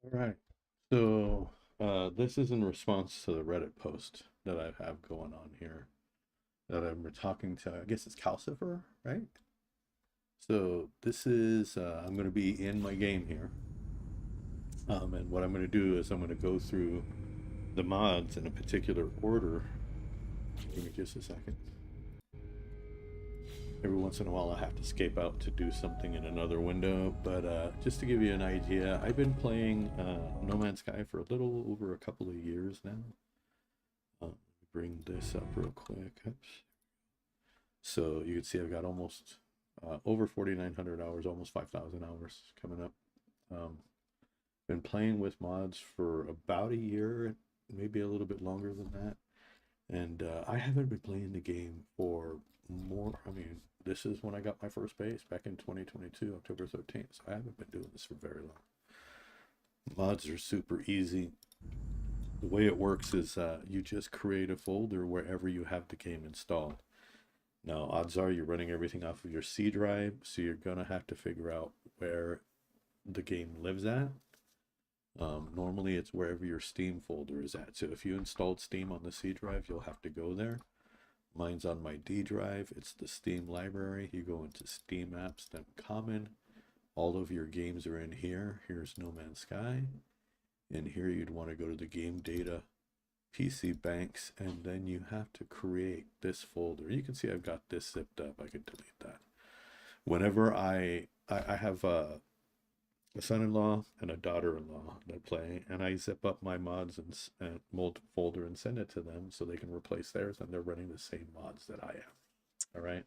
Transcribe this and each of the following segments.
All right. So this is in response to the Reddit post that I have going on here that I'm talking to, I guess it's Calcifer, right? So this is, I'm going to be in my game here. And what I'm going to do is I'm going to go through the mods in a particular order. Give me just a second. Every once in a while I have to escape out to do something in another window, but just to give you an idea, I've been playing No Man's Sky for a little over a couple of years now. Bring this up real quick. Oops. So you can see I've got almost over 4,900 hours, almost 5,000 hours coming up. Been playing with mods for about a year, maybe a little bit longer than that. And I haven't been playing the game for more. I mean, this is when I got my first base back in 2022, October 13th. So I haven't been doing this for very long. Mods are super easy. The way it works is you just create a folder wherever you have the game installed. Now, odds are you're running everything off of your C drive, so you're going to have to figure out where the game lives at. Normally, it's wherever your Steam folder is at. So if you installed Steam on the C drive, you'll have to go there. Mine's on my D drive. It's the Steam library. You go into Steam apps, then common. All of your games are in here. Here's No Man's Sky. And here you'd want to go to the game data PC banks, and then you have to create this folder. You can see I've got this zipped up. I could delete that. Whenever I have a son-in-law and a daughter-in-law that play, and I zip up my mods and mold folder and send it to them so they can replace theirs, and they're running the same mods that I am. All right.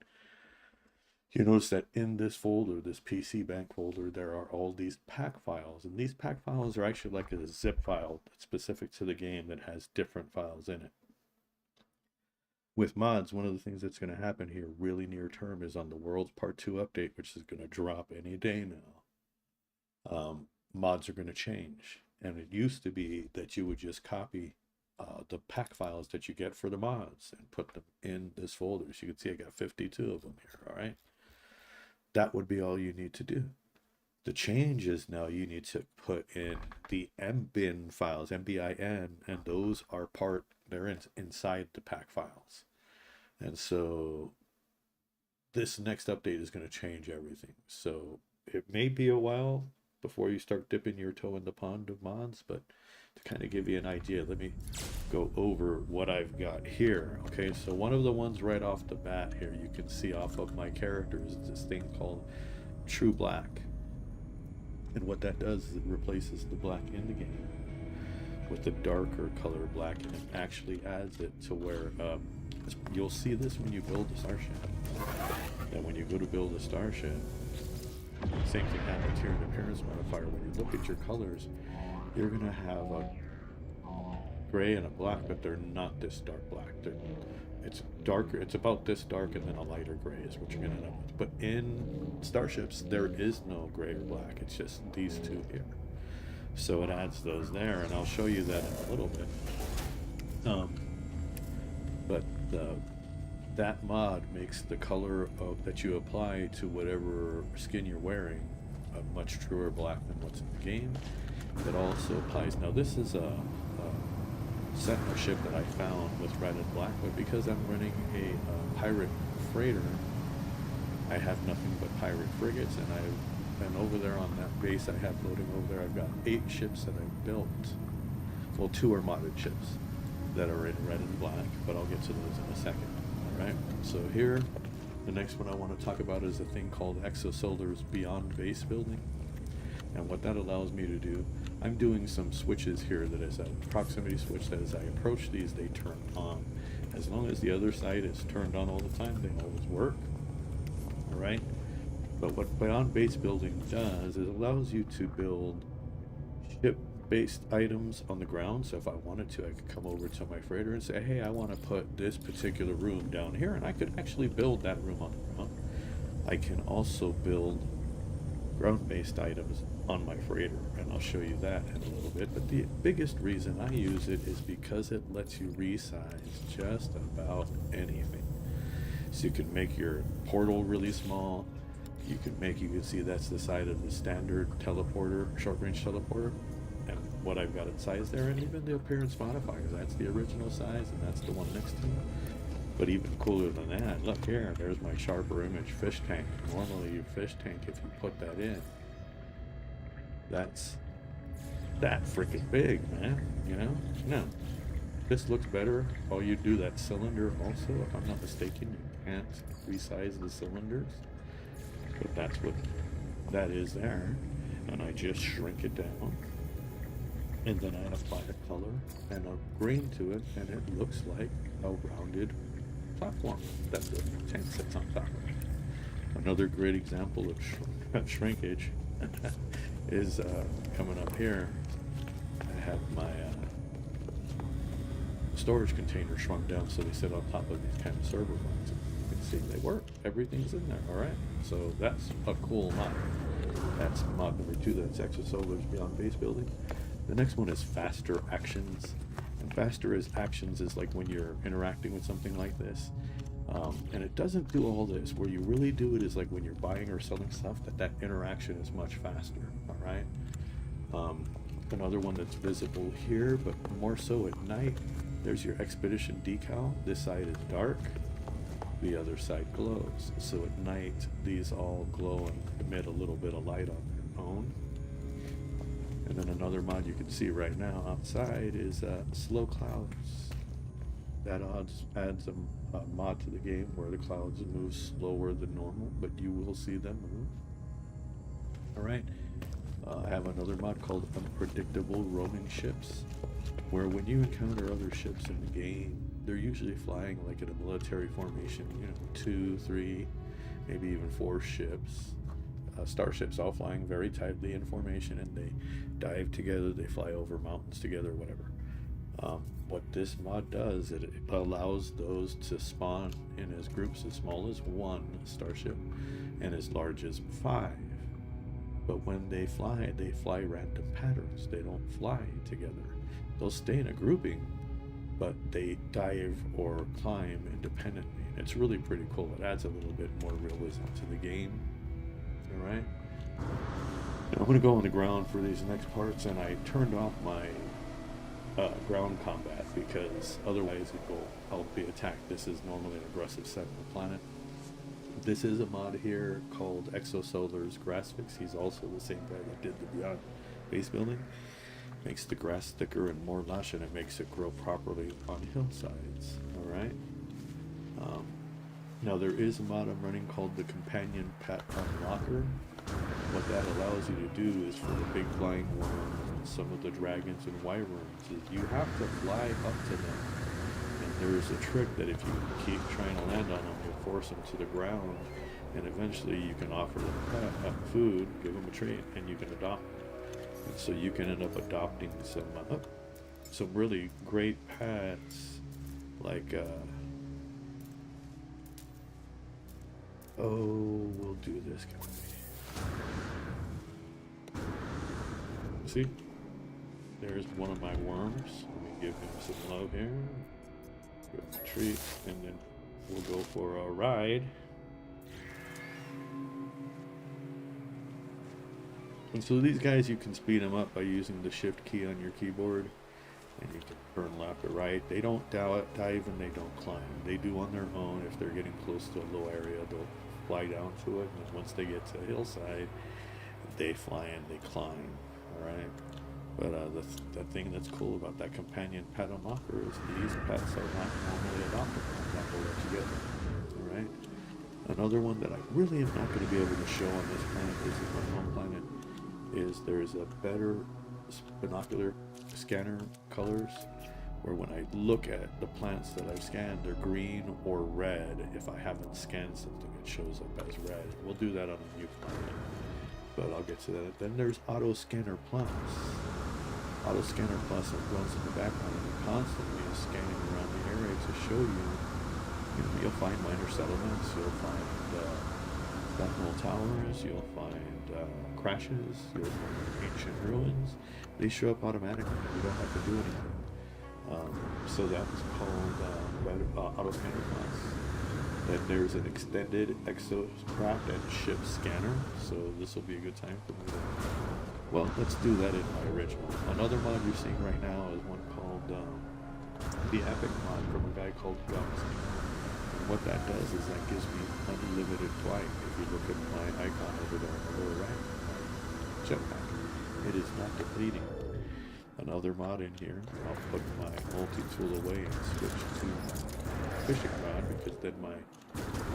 You notice that in this folder, this PC bank folder, there are all these pack files, and these pack files are actually like a zip file that's specific to the game that has different files in it. With mods, one of the things that's going to happen here really near term is on the World's Part 2 update, which is going to drop any day now. Mods are going to change, and it used to be that you would just copy the pack files that you get for the mods and put them in this folder. So you can see I got 52 of them here, all right? That would be all you need to do. The change is now you need to put in the mbin files, mbin, and those are they're inside the pack files. And so this next update is going to change everything. So it may be a while before you start dipping your toe in the pond of mods, but to kind of give you an idea, let me go over what I've got here. Okay, so one of the ones right off the bat here, you can see off of my characters, is this thing called True Black. And what that does is it replaces the black in the game with the darker color black, and it actually adds it to where you'll see this when you build a starship. That when you go to build a starship, same thing happens here in the appearance modifier. When you look at your colors, you're gonna have a gray and a black, but they're not this dark black. It's darker, it's about this dark, and then a lighter gray is what you're gonna end up with. But in starships, there is no gray or black. It's just these two here. So it adds those there, and I'll show you that in a little bit. But that mod makes the color that you apply to whatever skin you're wearing a much truer black than what's in the game. It also applies. Now this is a settler ship that I found with red and black, but because I'm running a pirate freighter, I have nothing but pirate frigates, and I've been over there on that base I have loading over there. I've got 8 ships that I've built. Well, 2 are modded ships that are in red and black, but I'll get to those in a second. All right, so here, the next one I want to talk about is a thing called Exosolar's Beyond Base Building. And what that allows me to do, I'm doing some switches here that is a proximity switch that as I approach these, they turn on. As long as the other side is turned on all the time, they always work. All right, but what Beyond Base Building does is it allows you to build ship-based items on the ground. So if I wanted to, I could come over to my freighter and say, hey, I want to put this particular room down here, and I could actually build that room on the ground. I can also build ground-based items on my freighter, and I'll show you that in a little bit. But the biggest reason I use it is because it lets you resize just about anything. So you can make your portal really small. You can see that's the side of the standard teleporter, short-range teleporter, what I've got it sized there, and even the appearance modifiers. That's the original size, and that's the one next to it. But even cooler than that, look here, there's my sharper image fish tank. Normally your fish tank, if you put that in, that's that freaking big, man, you know? No, this looks better. Oh, you do that cylinder also, if I'm not mistaken, you can't resize the cylinders, but that's what that is there. And I just shrink it down, and then I apply a color and a grain to it, and it looks like a rounded platform that the tank sits on top of. Another great example of shrinkage is coming up here. I have my storage container shrunk down so they sit on top of these kind of server ones. You can see they work. Everything's in there. All right. So that's a cool mod. That's mod number 2. That's Exosolars Beyond Base Building. The next one is faster actions. And faster as actions is like when you're interacting with something like this. And it doesn't do all this. Where you really do it is like when you're buying or selling stuff, that interaction is much faster. All right. Another one that's visible here, but more so at night. There's your expedition decal. This side is dark. The other side glows. So at night, these all glow and emit a little bit of light on their own. And then another mod you can see right now outside is slow clouds. That adds a mod to the game where the clouds move slower than normal, but you will see them move. All right. I have another mod called Unpredictable Roaming Ships, where when you encounter other ships in the game, they're usually flying like in a military formation, you know, 2, 3, maybe even 4 ships. Starships all flying very tightly in formation, and they dive together, they fly over mountains together, whatever. What this mod does, it allows those to spawn in as groups as small as 1 starship and as large as 5. But when they fly random patterns. They don't fly together. They'll stay in a grouping, but they dive or climb independently. It's really pretty cool. It adds a little bit more realism to the game. All right. Now I'm going to go on the ground for these next parts, and I turned off my ground combat because otherwise I'll be attacked. This is normally an aggressive set of the planet. This is a mod here called Exosolars Grassfix. He's also the same guy that did the Beyond Base Building. Makes the grass thicker and more lush, and it makes it grow properly on hillsides. All right. Now there is a mod I'm running called the Companion Pet Unlocker. What that allows you to do is for the big flying worms and some of the dragons and wyverns is you have to fly up to them. And there's a trick that if you keep trying to land on them, you'll force them to the ground, and eventually you can offer them food, give them a treat, and you can adopt them. And so you can end up adopting some really great pets, like we'll do this guy. See, there's one of my worms. Let me give him some love here. Give him a treat, and then we'll go for a ride. And so these guys, you can speed them up by using the shift key on your keyboard, and you can turn left or right. They don't dive and they don't climb. They do on their own. If they're getting close to a low area, they'll fly down to it, and once they get to a hillside, they fly and they climb. All right. But the thing that's cool about that companion pet unlocker is these pets are not normally adoptable. That will let you get them. All right. Another one that I really am not going to be able to show on this planet, this is my home planet, is there's a better binocular scanner colors, where when I look at the plants that I've scanned, they're green or red. If I haven't scanned something, it shows up as red. We'll do that on a new planet, but I'll get to that. Then there's Auto Scanner Plus. Auto Scanner Plus, it runs in the background and it constantly is scanning around the area to show you, you'll find minor settlements, you'll find Sentinel towers, you'll find crashes, you'll find ancient ruins. They show up automatically. You don't have to do anything. So that is called Auto Scanner Plus. Then there's an extended Exocraft and ship scanner. So this will be a good time for me to Well, let's do that in my original. Another mod you're seeing right now is one called the Epic mod from a guy called Gums. And what that does is that gives me unlimited flight. If you look at my icon over there on the lower right, my jetpack, it is not depleting. Another mod in here, I'll put my multi-tool away and switch to fishing rod, because then when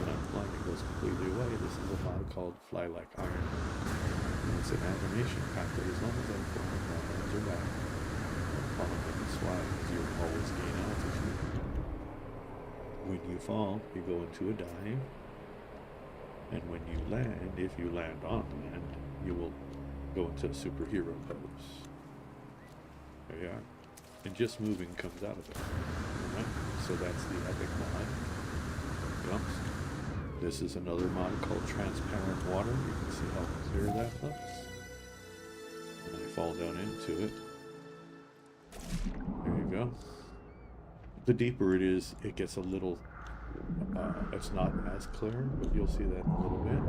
I'm flying it goes completely away. This is a mod called Fly Like Iron. And it's an animation pack that as long as I'm flying, my hands are back, I'm falling like a swag, because you always gain altitude. When you fall, you go into a dive, and when you land, if you land on land, you will go into a superhero pose. There you are. And just moving comes out of it. Right? So that's the Epic mod. Jumps. This is another mod called Transparent Water. You can see how clear that looks. And I fall down into it. There you go. The deeper it is, it gets a little, it's not as clear, but you'll see that in a little bit.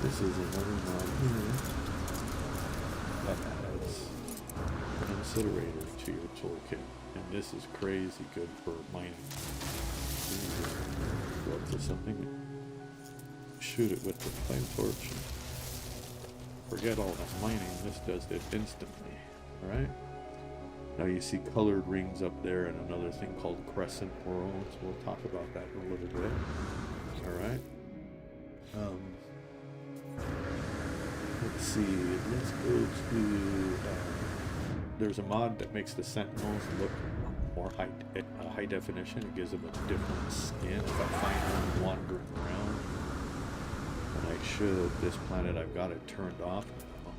This is another mod here that adds an incinerator to your toolkit. And this is crazy good for mining. Go up to something, shoot it with the flame torch. Forget all that mining, this does it instantly. Alright? Now you see colored rings up there and another thing called crescent worlds. We'll talk about that in a little bit. Alright? Let's see, let's go to, there's a mod that makes the sentinels look more high definition. It gives them a different skin. If I find one wandering around, and I should, this planet I've got it turned off now,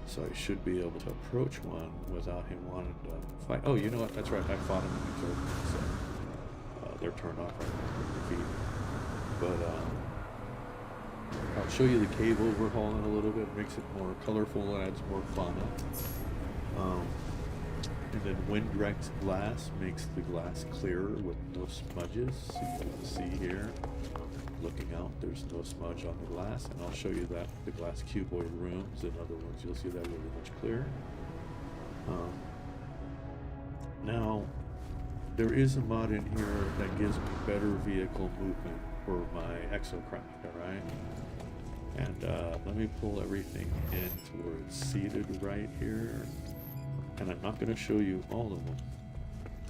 so I should be able to approach one without him wanting to fight. Oh, you know what? That's right. I fought him and I killed him, so they're turned off right now. Defeated. But I'll show you the cave overhaul in a little bit. It makes it more colorful and adds more fauna. And then wind-direct glass makes the glass clearer with no smudges. So you can see here, looking out, there's no smudge on the glass. And I'll show you that the glass cuboid rooms and other ones, you'll see that really much clearer. Now, there is a mod in here that gives me better vehicle movement for my Exocraft, alright? And let me pull everything in to where it's seated right here. And I'm not going to show you all of them,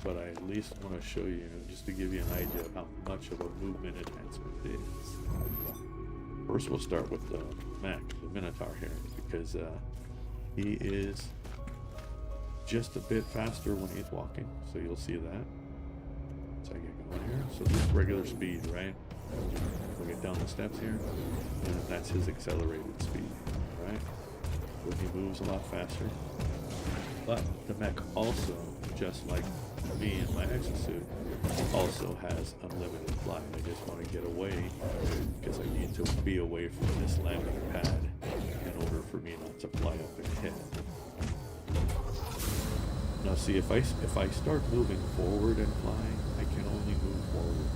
but I at least want to show you, just to give you an idea of how much of a movement enhancement it is. First we'll start with the Mac, the Minotaur here, because he is just a bit faster when he's walking, so you'll see that. So I get going here, so this is regular speed, right? We'll get down the steps here, and that's his accelerated speed, right? So he moves a lot faster. But the mech also, just like me and my exosuit, also has unlimited flight. I just want to get away because I need to be away from this landing pad in order for me not to fly up and hit. Now see, if I start moving forward and flying, I can only move forward.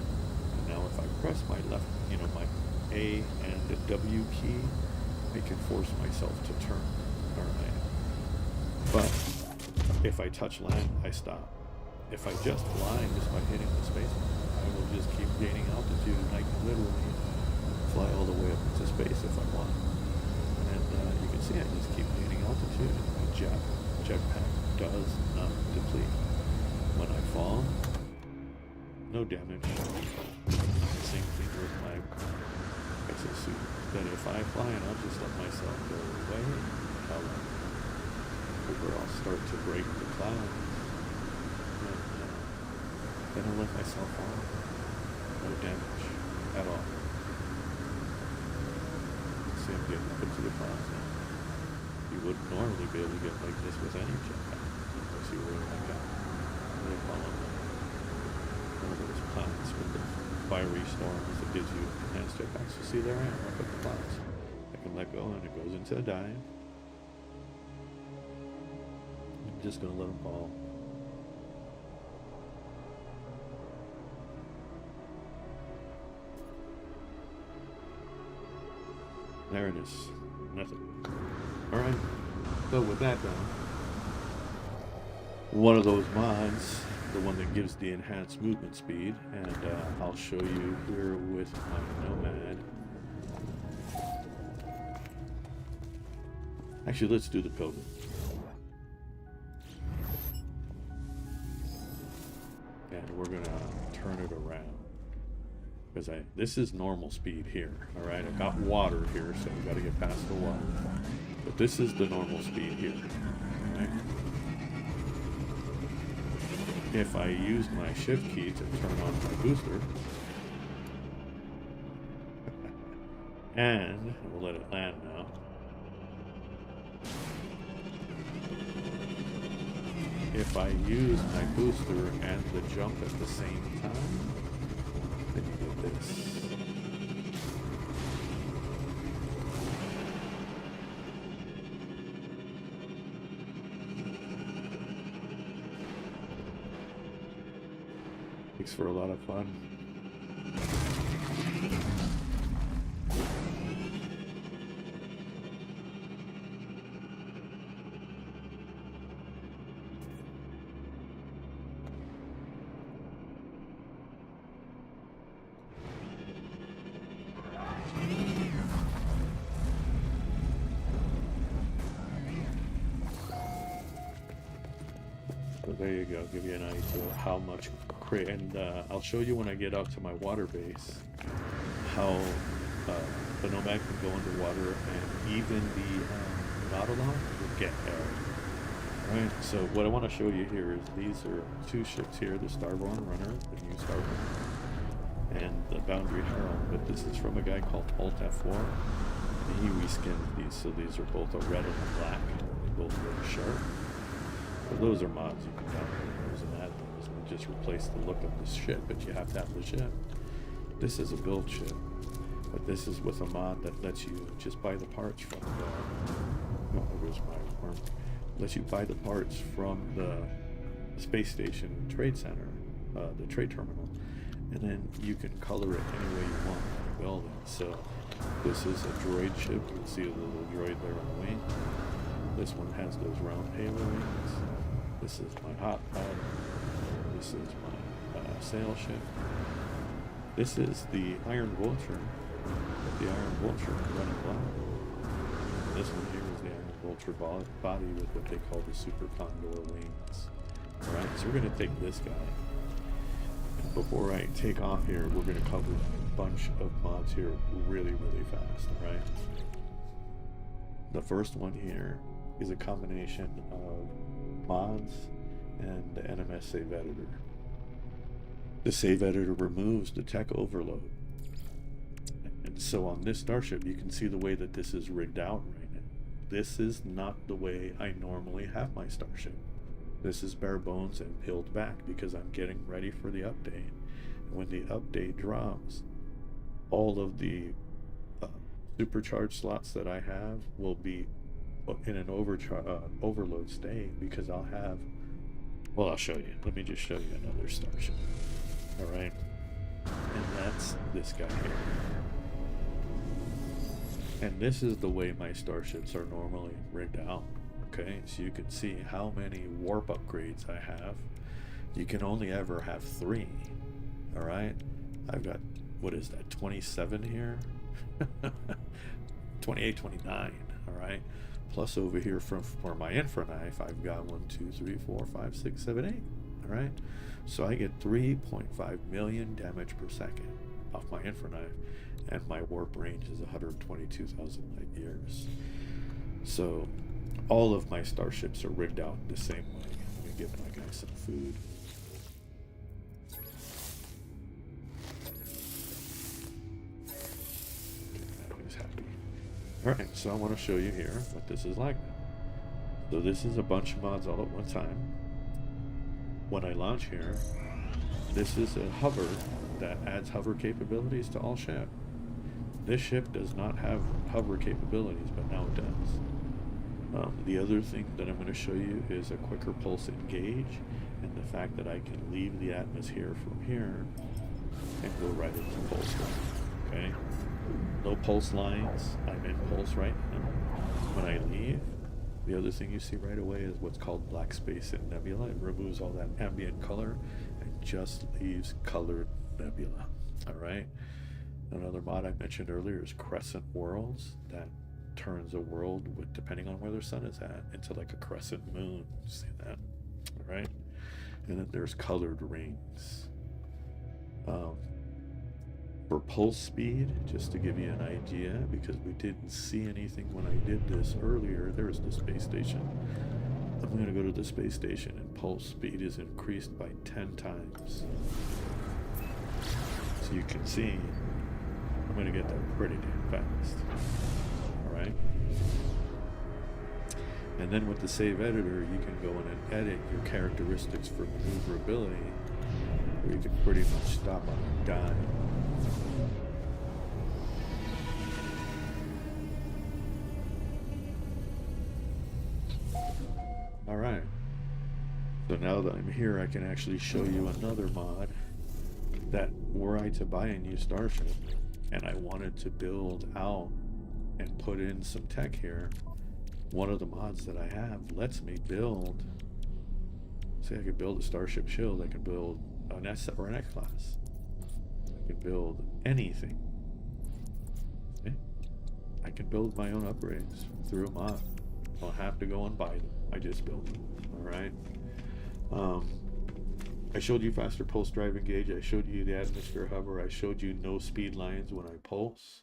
And now if I press my left, my A and the W key, I can force myself to turn. Alright. But if I touch land, I stop. If I just fly just by hitting the space, I will just keep gaining altitude, and I can literally fly all the way up into space if I want. And you can see I just keep gaining altitude, and my jetpack does not deplete. When I fall, no damage. Same thing with my exosuit. Then if I fly and I'll just let myself go away, I'll start to break the clouds, and then I'll let myself fall. No damage at all. See, I'm getting up into the clouds now. You wouldn't normally be able to get like this with any jetpack, unless you were like a really following one of those planets with the fiery storms that gives you enhanced jetpacks. So see, there I am up in the clouds. I can let go and it goes into a dive. Just gonna let them fall. There it is. nothing. Alright, so with that done, one of those mods, the one that gives the enhanced movement speed, and I'll show you here with my Nomad. Actually, let's do the Pilgrim. And we're gonna turn it around. Because this is normal speed here, alright? I got water here, so we gotta get past the water. But this is the normal speed here. Right? If I use my shift key to turn on my booster, and we'll let it land now. If I use my booster and the jump at the same time, then you get this. Makes for a lot of fun. So there you go, give you an idea of how much crate, and I'll show you when I get out to my water base how the Nomad can go underwater and even the Nautilon will get air. Right, so what I want to show you here is these are two ships here, the Starborn Runner, the new Starborn, and the Boundary Herald, but this is from a guy called Alt F4, and he reskinned these, so these are both a red and a black, they're both very sharp. So those are mods you can download, those and add those, and just replace the look of the ship, but you have to have the ship. This is a build ship, but this is with a mod that lets you just buy the parts from the, oh, there's my arm, lets you buy the parts from the space station trade center, the trade terminal, and then you can color it any way you want when you build it. So this is a droid ship, you can see a little droid there on the wing. This one has those round halo wings. This is my hot pad. This is my sail ship. This is the Iron Vulture. The Iron Vulture running black. This one here is the Iron Vulture body with what they call the Super Condor wings. Alright, so we're going to take this guy. And before I take off here, we're going to cover a bunch of mods here really, really fast. Alright? The first one here is a combination of mods and the NMS save editor. The save editor removes the tech overload. And so on this Starship, you can see the way that this is rigged out right now. This is not the way I normally have my Starship. This is bare bones and peeled back because I'm getting ready for the update. And when the update drops, all of the supercharged slots that I have will be in an overload state because I'll have, well, I'll show you. Let me just show you another Starship. Alright, and that's this guy here. And this is the way my Starships are normally rigged out. Okay, so you can see how many warp upgrades I have. You can only ever have 3. Alright, I've got, what is that, 27 here? 28, 29, alright? Plus over here for my infra knife, I've got 1, 2, 3, 4, 5, 6, 7, 8. Alright? So I get 3.5 million damage per second off my infra knife, and my warp range is 122,000 light years. So all of my Starships are rigged out the same way. Let me give my guy some food. He's happy. Alright, so I want to show you here what this is like. So this is a bunch of mods all at one time. When I launch here, this is a hover that adds hover capabilities to all ship. This ship does not have hover capabilities, but now it does. The other thing that I'm going to show you is a quicker pulse engage, and the fact that I can leave the atmosphere from here and go right into pulse line. Okay? No pulse lines. I'm in pulse right now. when I leave, the other thing you see right away is what's called black space in nebula. It removes all that ambient color and just leaves colored nebula. All right. Another mod I mentioned earlier is crescent worlds. That turns a world, with, depending on where the sun is at, into like a crescent moon. See that? All right. And then there's colored rings. For pulse speed, just to give you an idea, because we didn't see anything when I did this earlier, there's the space station. I'm going to go to the space station, and pulse speed is increased by 10 times. So you can see, I'm going to get there pretty damn fast. Alright? And then with the save editor, you can go in and edit your characteristics for maneuverability, where you can pretty much stop on a dime. Alright, so now that I'm here, I can actually show you another mod that, were I to buy a new Starship and I wanted to build out and put in some tech here, one of the mods that I have lets me build, say I could build a Starship shield, I could build an S or an X class, I could build anything. Okay? I can build my own upgrades through a mod. I don't have to go and buy them. I just build them. Alright. I showed you faster pulse drive engage. I showed you the atmosphere hover. I showed you no speed lines when I pulse.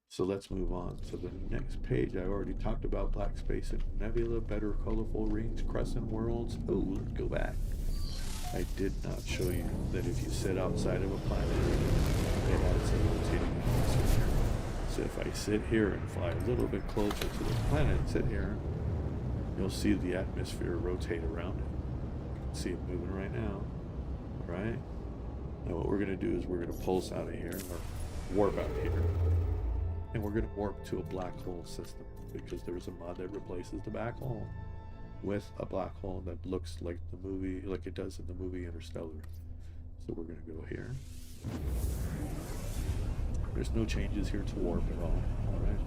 So let's move on. So the next page, I already talked about black space and nebula, better colorful rings, crescent worlds. Oh, let's go back. I did not show you that if you sit outside of a planet, it adds a rotating atmosphere. So if I sit here and fly a little bit closer to the planet, sit here, you'll see the atmosphere rotate around it. You can see it moving right now. Alright? Now what we're going to do is we're going to pulse out of here, or warp out here. And we're going to warp to a black hole system, because there's a mod that replaces the black hole with a black hole that looks like the movie, like it does in the movie Interstellar. So we're going to go here. There's no changes here to warp at all. Alright?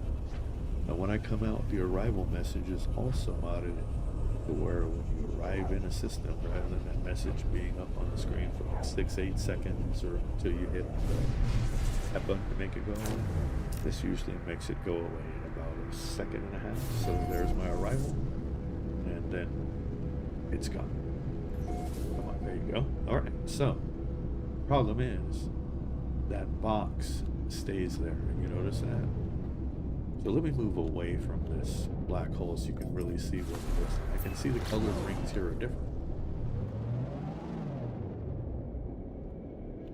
Now when I come out, the arrival message is also modded to where when you arrive in a system, rather than that message being up on the screen for like 6-8 seconds or until you hit that button to make it go away, this usually makes it go away in about a second and a half. So there's my arrival, and then it's gone. Come on, there you go. Alright, so problem is that box stays there. You notice that? So let me move away from this black hole so you can really see what it is. I can see the colored rings here are different.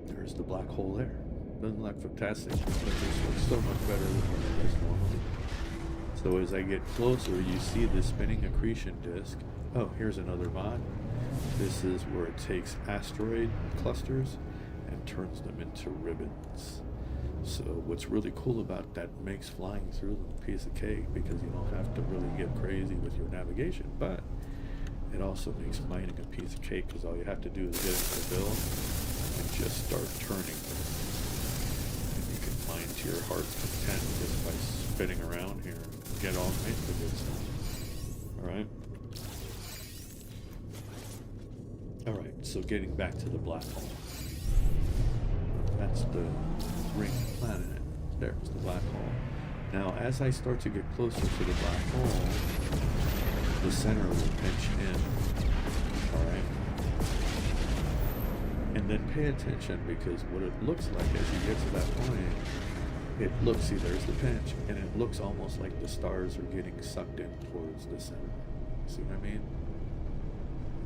There's the black hole there. Doesn't look fantastic, but this looks so much better than what it does normally. So as I get closer, you see the spinning accretion disk. Oh, here's another mod. This is where it takes asteroid clusters and turns them into ribbons. So what's really cool about that makes flying through them a piece of cake, because you don't have to really get crazy with your navigation, but it also makes mining a piece of cake, because all you have to do is get into the build and just start turning them. And you can mine to your heart's content just by spinning around here and get all kinds of good stuff. Alright? Alright, so getting back to the black hole. That's the ring planet. There's the black hole. Now, as I start to get closer to the black hole, the center will pinch in. Alright? And then pay attention, because what it looks like as you get to that point, it looks, see, there's the pinch, and it looks almost like the stars are getting sucked in towards the center. See what I mean?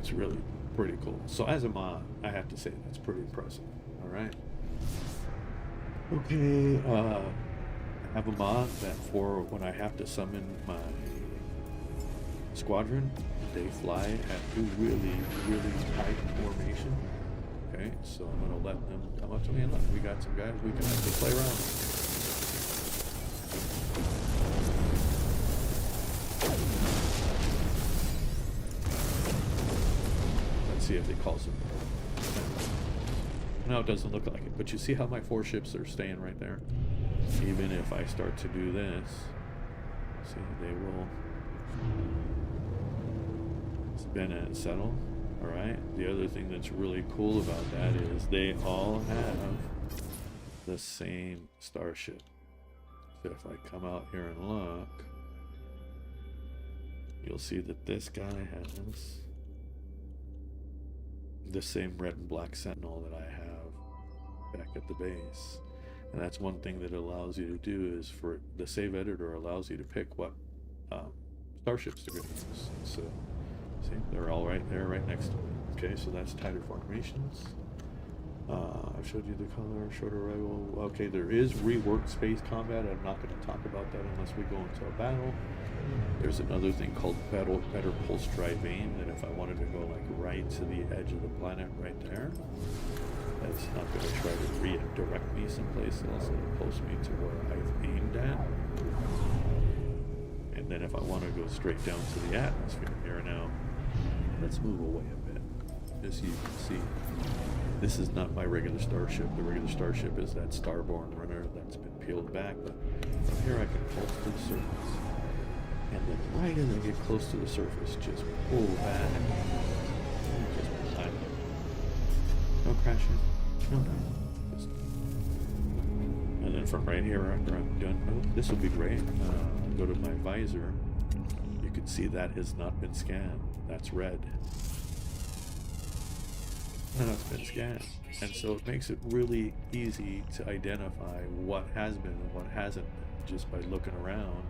It's really pretty cool. So as a mod, I have to say that's pretty impressive. Alright? Okay, I have a mod that for when I have to summon my squadron, they fly at a really, really tight formation. Okay, so I'm going to let them come up to me, and look, we got some guys we can actually play around with. Let's see if they call some. No, it doesn't look like it, but you see how my 4 ships are staying right there? Even if I start to do this, See, they will spin and settle. All right. The other thing that's really cool about that is they all have the same Starship. So if I come out here and look, you'll see that this guy has the same red and black Sentinel that I have back at the base. And that's one thing that it allows you to do is for the save editor allows you to pick what starships they're going to use. So see, they're all right there, right next to it. Okay, so that's tighter formations. I've showed you the color, shorter arrival. Okay, there is reworked space combat. I'm not going to talk about that unless we go into a battle. There's another thing called better pulse drive aim, that if I wanted to go like right to the edge of the planet right there, that's not going to try to redirect me someplace else. It'll pulse me to where I've aimed at. And then if I want to go straight down to the atmosphere here now, let's move away a bit, just so you can see. This is not my regular Starship. The regular Starship is that starborn runner that's been peeled back, but from here I can pulse to the surface. And then right as I get close to the surface, just pull back. Just time it. No crashing. No. Just. And then from right here after I'm done, oh, this will be great. Go to my visor. You can see that has not been scanned. That's red. And it's been scanned. And so it makes it really easy to identify what has been and what hasn't been just by looking around.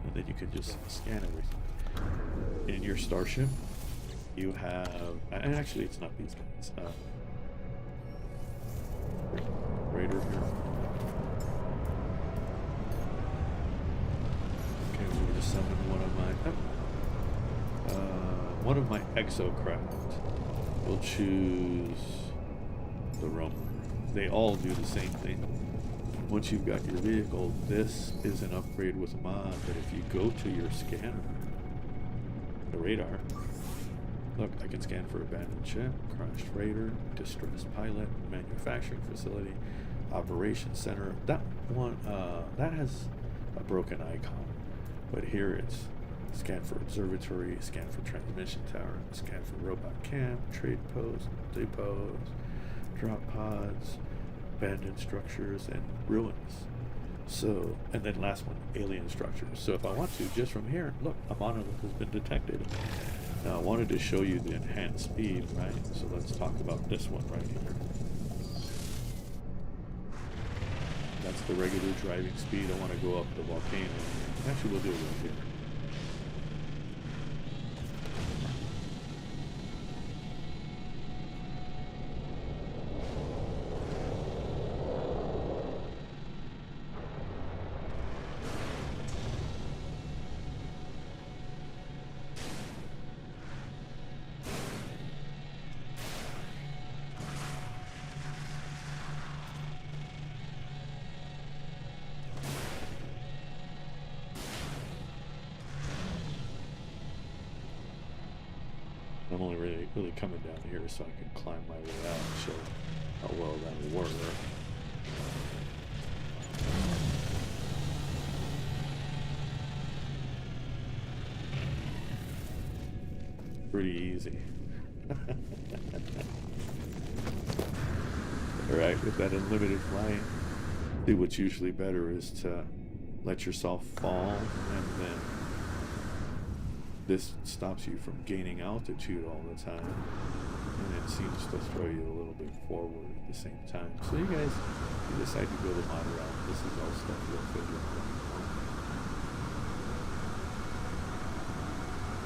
And then you can just scan everything. In your Starship, you have, and actually it's not these guys. Raider here. Okay, we're going to summon one of my Exocraft. We'll choose the Roamer. They all do the same thing. Once you've got your vehicle, this is an upgrade with a mod that if you go to your scanner, the radar, look, I can scan for abandoned ship, crashed freighter, distressed pilot, manufacturing facility, operations center. That one, that has a broken icon, but here it's scan for observatory, scan for transmission tower, scan for robot camp, trade post, depots, drop pods, abandoned structures, and ruins. So, and then last one, alien structures. So if I want to, just from here, look, a monolith has been detected. Now I wanted to show you the enhanced speed, right? So let's talk about this one right here. That's the regular driving speed. I want to go up the volcano. Actually, we'll do it right here. I'm only really coming down here so I can climb my way out and show how well that'll work. Pretty easy. Alright, with that unlimited flight, see, what's usually better is to let yourself fall, and then this stops you from gaining altitude all the time, and it seems to throw you a little bit forward at the same time. So you guys, if you decide to go the mod route, this is all stuff you'll figure out.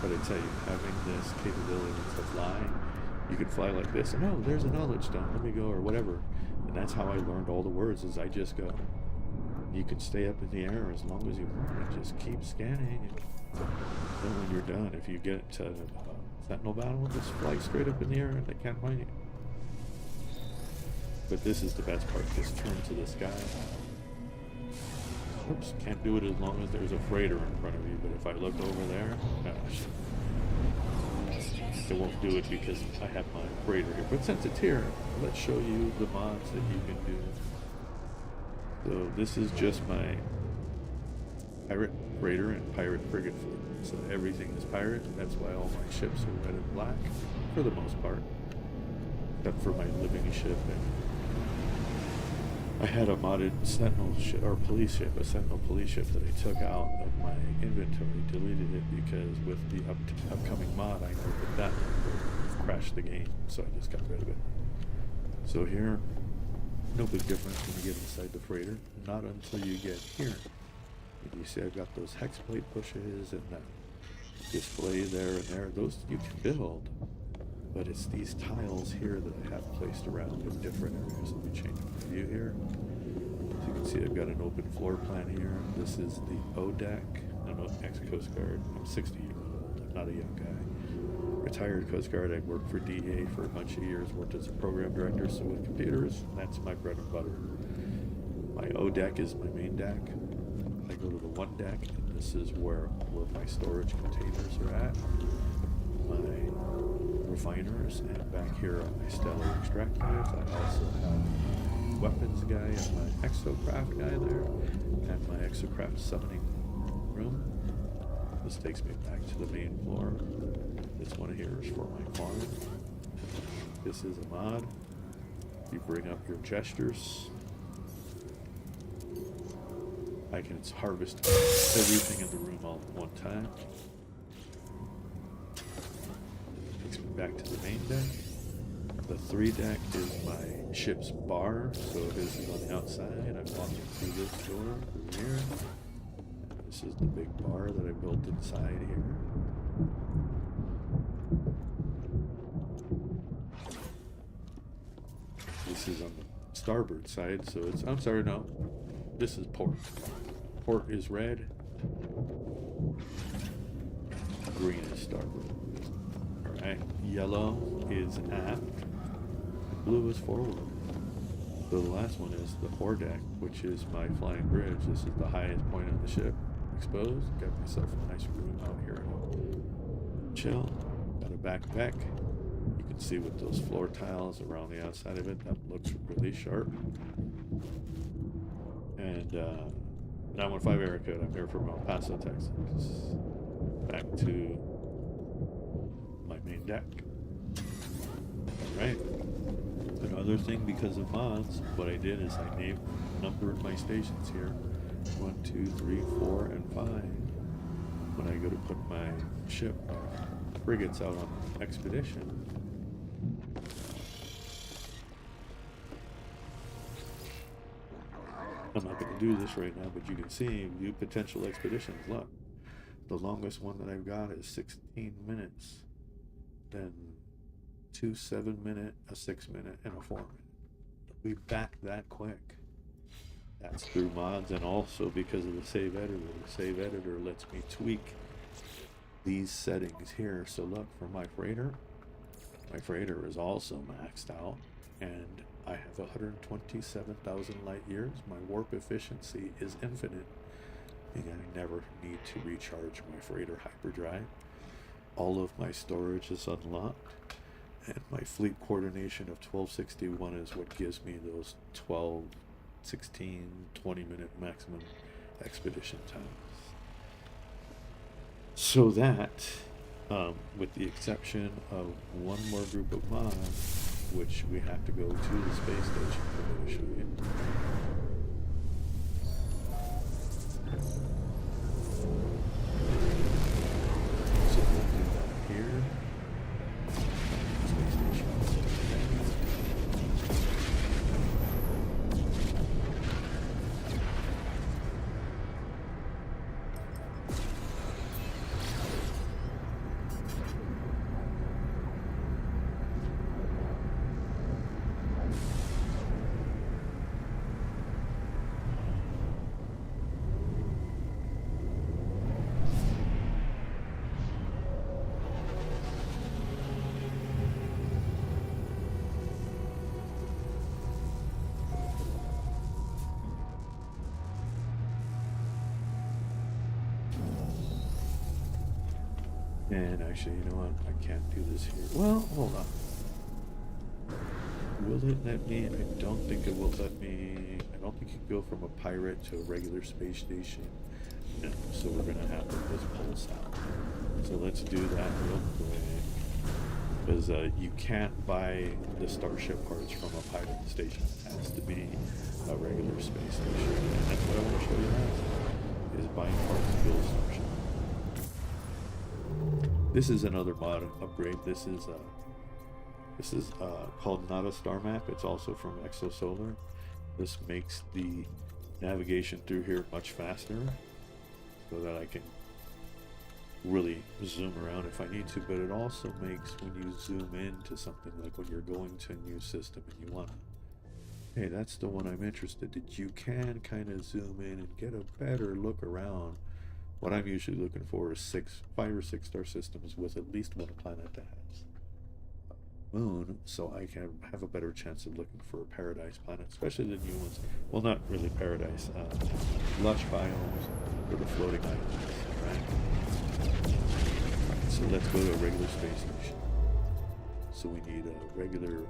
But I tell you, having this capability to fly, you can fly like this, and oh, there's a knowledge stone, let me go, or whatever. And that's how I learned all the words, is I just go. You can stay up in the air as long as you want, and just keep scanning. And then when you're done, if you get to Sentinel battle, just fly straight up in the air and they can't find you. But this is the best part, just turn to the sky. Oops, can't do it as long as there's a freighter in front of you, but if I look over there, gosh, it won't do it because I have my freighter here. But since it's here, let's show you the mods that you can do. So this is just my pirate freighter and pirate frigate fleet. So everything is pirate. That's why all my ships are red and black for the most part, except for my living ship. And I had a modded sentinel ship or police ship, a sentinel police ship that I took out of my inventory, deleted it because with the upcoming mod, I know that would crash the game, so I just got rid of it. So here, no big difference when you get inside the freighter, not until you get here. You see I've got those hex plate pushes and that display there and there. Those you can build, but it's these tiles here that I have placed around in different areas. Let me change my view here. As you can see, I've got an open floor plan here. This is the O deck. I'm an ex-Coast Guard. I'm 60 years old. I'm not a young guy. Retired Coast Guard. I worked for DA for a bunch of years. Worked as a program director, so with computers, that's my bread and butter. My O deck is my main deck. I go to the one deck, and this is where my storage containers are at. My refiners, and back here are my stellar extractors. I also have weapons guy and my Exocraft guy there, and my Exocraft summoning room. This takes me back to the main floor. This one here is for my farm. This is a mod. You bring up your gestures. I can harvest everything in the room all at one time. Takes me back to the main deck. The 3 deck is my ship's bar, so this is on the outside. I'm walking through this door through here. And this is the big bar that I built inside here. This is on the starboard side, so it's, I'm sorry, no. This is port. Port is red. Green is starboard. Alright, yellow is aft. And blue is forward. So the last one is the foredeck, which is my flying bridge. This is the highest point on the ship. Exposed. Got myself a nice room out here. Chill. Got a back deck. You can see with those floor tiles around the outside of it, that looks really sharp. And 915 area code. I'm here from El Paso, Texas. Back to my main deck. Alright. Another thing, because of mods, what I did is I numbered my stations here. 1, 2, 3, 4, and 5. When I go to put my ship frigates out on expedition, I'm not going to do this right now, but you can see view potential expeditions. Look, the longest one that I've got is 16 minutes, then 2 7-minute, a 6-minute, and a 4-minute. We back that quick. That's through mods, and also because of the save editor. The save editor lets me tweak these settings here. So look, for my freighter is also maxed out, and I have 127,000 light years. My warp efficiency is infinite, meaning I never need to recharge my freighter hyperdrive. All of my storage is unlocked, and my fleet coordination of 1261 is what gives me those 12, 16, 20-minute maximum expedition times. So that, with the exception of one more group of mods, which we have to go to the space station for me to show you. So we'll do that here. Space station. And actually, you know what? I can't do this here. Well, hold on. Will it let me? I don't think it will let me. I don't think you can go from a pirate to a regular space station Yeah, so we're gonna have to just pull south. So let's do that real quick. Because you can't buy the Starship parts from a pirate station. It has to be a regular space station. And that's what I want to show you next, is buying parts to build Starship. This is another mod upgrade. This is called Not a Star Map. It's also from Exosolar. This makes the navigation through here much faster, so that I can really zoom around if I need to, but it also makes when you zoom into something, like when you're going to a new system and you want to, hey, that's the one I'm interested in, you can kind of zoom in and get a better look around. What I'm usually looking for is 5 or 6 star systems with at least one planet that has a moon, so I can have a better chance of looking for a paradise planet, especially the new ones. Well, not really paradise, lush biomes for the floating islands, right? So let's go to a regular space station. So we need a regular,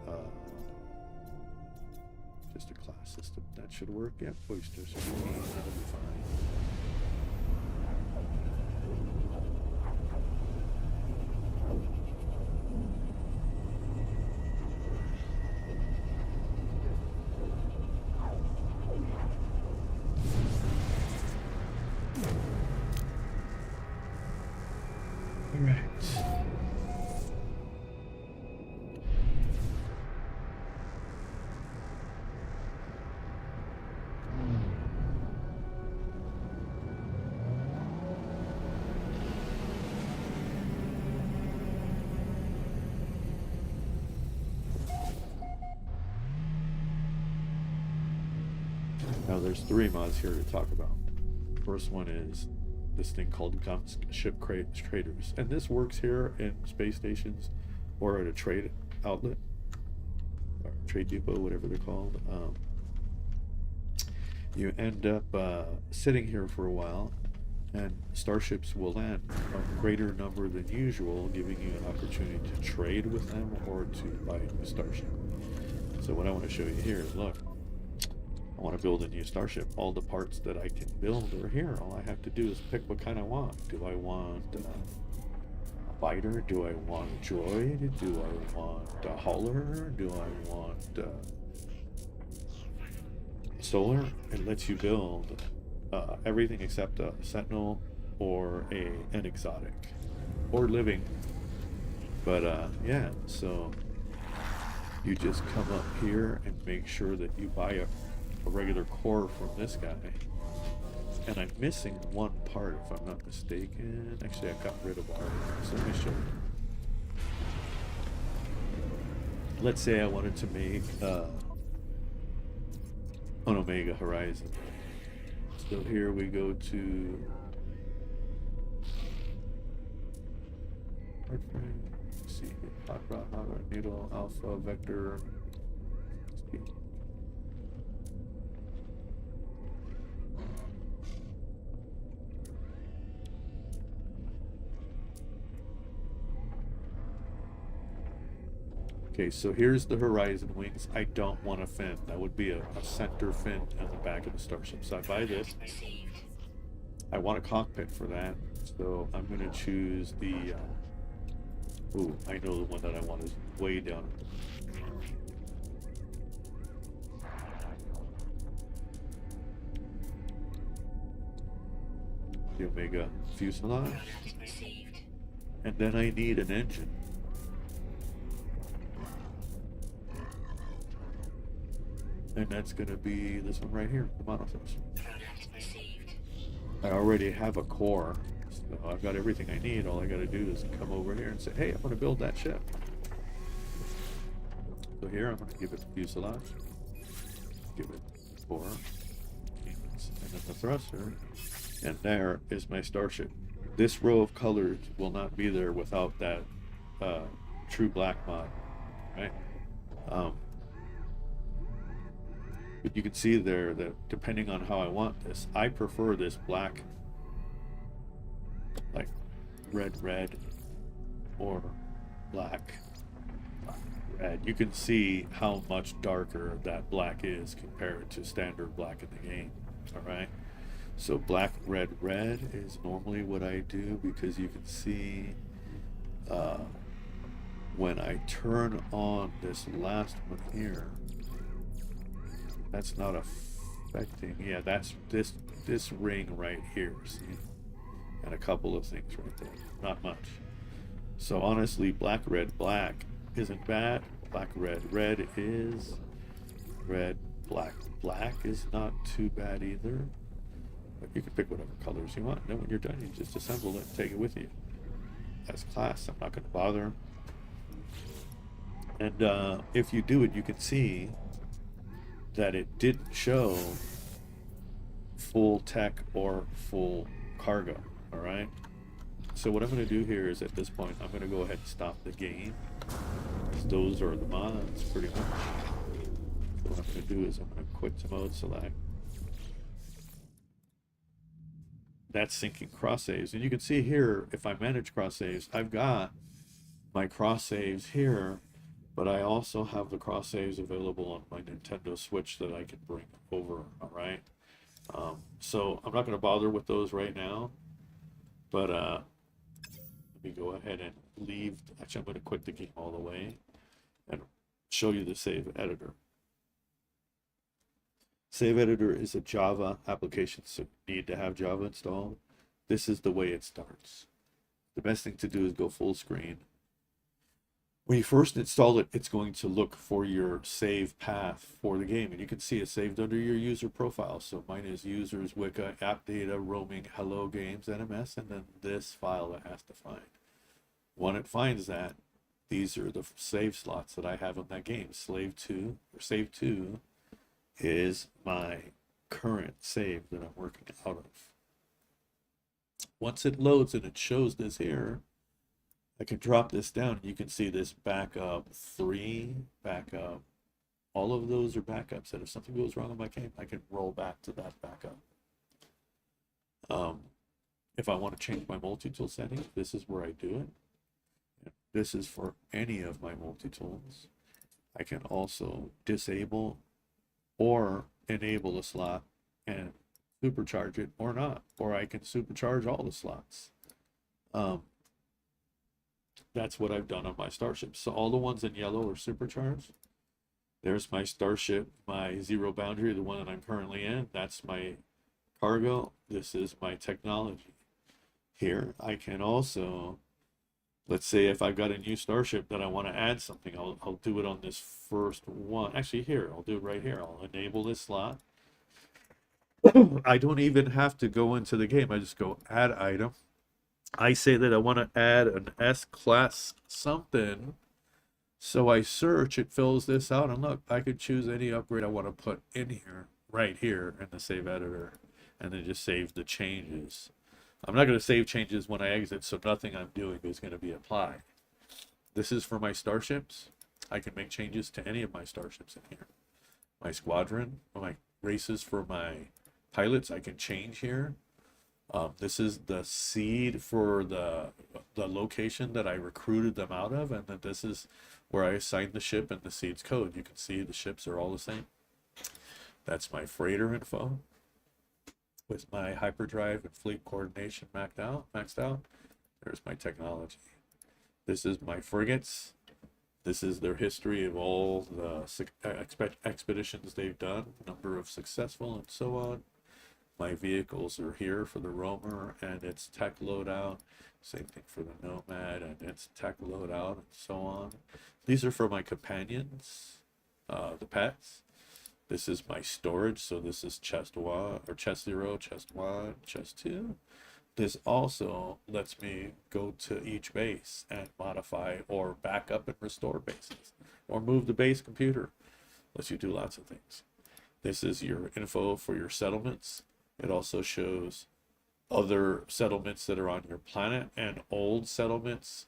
just a class system. That should work. Yeah, oysters. That'll be fine. Now there's 3 mods here to talk about. First one is this thing called ship traders, and this works here in space stations or at a trade outlet or trade depot, whatever they're called. You end up sitting here for a while, and starships will land a greater number than usual, giving you an opportunity to trade with them or to buy a new starship. So what I want to show you here is, look, I want to build a new starship. All the parts that I can build are here. All I have to do is pick what kind I want. Do I want a fighter? Do I want a droid? Do I want a hauler? Do I want solar? It lets you build everything except a sentinel or an exotic or living. But yeah, so you just come up here and make sure that you buy a regular core from this guy. And I'm missing one part, if I'm not mistaken. Actually, I got rid of all of it, so let me show you. Let's say I wanted to make an Omega Horizon. So here we go to let's see, hot rod, needle, alpha, vector. Okay, so here's the horizon wings. I don't want a fin. That would be a center fin on the back of the starship. So I buy this. I want a cockpit for that. So I'm going to choose the... ooh, I know the one that I want is way down. The Omega fuselage. And then I need an engine. And that's going to be this one right here, the monothrust. I already have a core, so I've got everything I need. All I got to do is come over here and say, hey, I want to build that ship. So here I'm going to give it the fuselage, give it core, and then the thruster, and there is my starship. This row of colors will not be there without that true black mod, right? But you can see there that depending on how I want this, I prefer this black, like red, or black, red. You can see how much darker that black is compared to standard black in the game. All right. So black, red, red is normally what I do, because you can see uh, when I turn on this last one here, that's not affecting. Yeah, that's this ring right here. See, and a couple of things right there. Not much. So honestly, black, red, black isn't bad. Black, red, red is. Red, black, black is not too bad either. But you can pick whatever colors you want. And then when you're done, you just assemble it and take it with you. As class, I'm not going to bother. And if you do it, you can see that it didn't show full tech or full cargo. All right. So what I'm going to do here is, at this point, I'm going to go ahead and stop the game. Those are the mods, pretty much. So what I'm going to do is I'm going to quit to mode select. That's syncing cross saves. And you can see here, if I manage cross saves, I've got my cross saves here, but I also have the cross saves available on my Nintendo Switch that I can bring over. All right. So I'm not going to bother with those right now, but let me go ahead and leave. Actually, I'm going to quit the game all the way and show you the save editor. Save editor is a Java application, so you need to have Java installed. This is the way it starts. The best thing to do is go full screen. When you first install it, it's going to look for your save path for the game, and you can see it saved under your user profile. So mine is users, wyccad, app data, roaming, hello games, NMS, and then this file it has to find. When it finds that, these are the save slots that I have on that game. Slave 2 or save 2 is my current save that I'm working out of. Once it loads and it shows this here, I can drop this down. You can see this backup 3, backup. All of those are backups that if something goes wrong in my game, I can roll back to that backup. If I want to change my multi-tool setting, this is where I do it. This is for any of my multi-tools. I can also disable or enable a slot and supercharge it or not, or I can supercharge all the slots. That's what I've done on my Starship. So all the ones in yellow are supercharged. There's my Starship, my zero boundary, the one that I'm currently in. That's my cargo. This is my technology. Here I can also, let's say if I've got a new Starship that I want to add something, I'll do it on this first one. Actually, here, I'll do it right here. I'll enable this slot. I don't even have to go into the game. I just go add item. I say that I want to add an S-class something. So I search, it fills this out, and look, I could choose any upgrade I want to put in here, right here in the save editor, and then just save the changes. I'm not going to save changes when I exit, so nothing I'm doing is going to be applied. This is for my Starships. I can make changes to any of my Starships in here. My squadron, my races for my pilots, I can change here. This is the seed for the location that I recruited them out of, and then this is where I assigned the ship and the seed's code. You can see the ships are all the same. That's my freighter info with my hyperdrive and fleet coordination maxed out. There's my technology. This is my frigates. This is their history of all the expeditions they've done, number of successful, and so on. My vehicles are here for the roamer and its tech loadout. Same thing for the nomad and its tech loadout, and so on. These are for my companions, the pets. This is my storage. So this is chest 1 or chest 0, chest 1, chest 2. This also lets me go to each base and modify or back up and restore bases or move the base computer. Lets you do lots of things. This is your info for your settlements. It also shows other settlements that are on your planet and old settlements.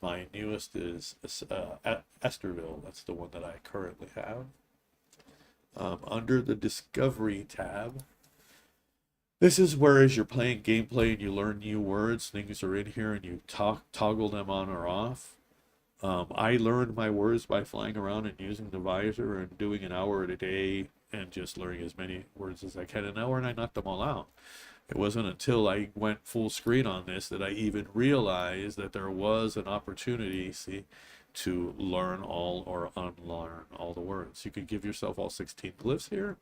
My newest is Esterville. That's the one that I currently have. Under the Discovery tab, this is where as you're playing gameplay and you learn new words, things are in here and you toggle them on or off. I learned my words by flying around and using the visor and doing an hour a day and just learning as many words as I can an hour, and I knocked them all out. It wasn't until I went full screen on this that I even realized that there was an opportunity, see, to learn all or unlearn all the words. You could give yourself all 16 glyphs here.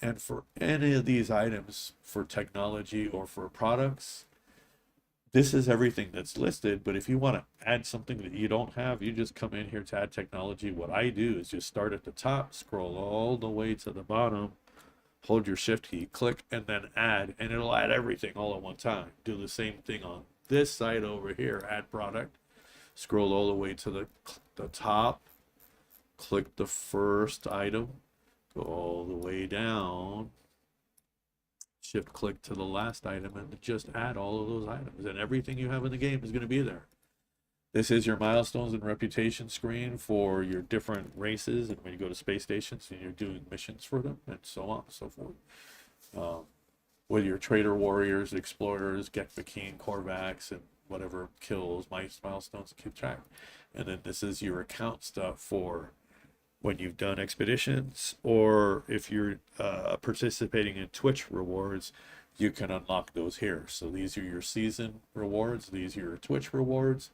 And for any of these items, for technology or for products, this is everything that's listed. But if you want to add something that you don't have, you just come in here to add technology. What I do is just start at the top, scroll all the way to the bottom, hold your shift key, click, and then add, and it'll add everything all at one time. Do the same thing on this side over here, add product, scroll all the way to the top, click the first item, go all the way down, shift click to the last item, and just add all of those items, and everything you have in the game is going to be there. This is your milestones and reputation screen for your different races, and when you go to space stations and you're doing missions for them, and so on and so forth. With your trader warriors, explorers, Gekvakin, Korvax, and whatever kills, milestones to keep track. And then this is your account stuff for when you've done expeditions, or if you're participating in Twitch rewards, you can unlock those here. So these are your season rewards, these are your Twitch rewards.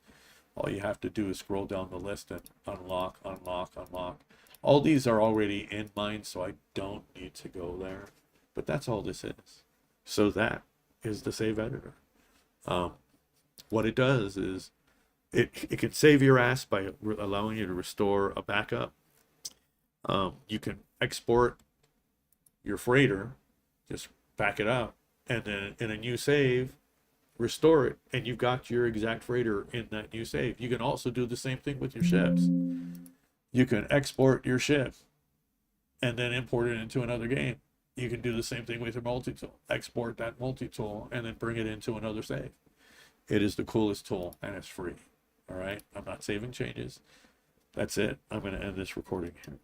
All you have to do is scroll down the list and unlock, unlock, unlock. All these are already in mine, so I don't need to go there. But that's all this is. So that is the save editor. What it does is it can save your ass by allowing you to restore a backup. You can export your freighter, just back it up, and then in a new save, restore it, and you've got your exact freighter in that new save. You can also do the same thing with your ships. You can export your ship and then import it into another game. You can do the same thing with your multi-tool. Export that multi-tool and then bring it into another save. It is the coolest tool, and it's free. All right, I'm not saving changes. That's it. I'm going to end this recording here.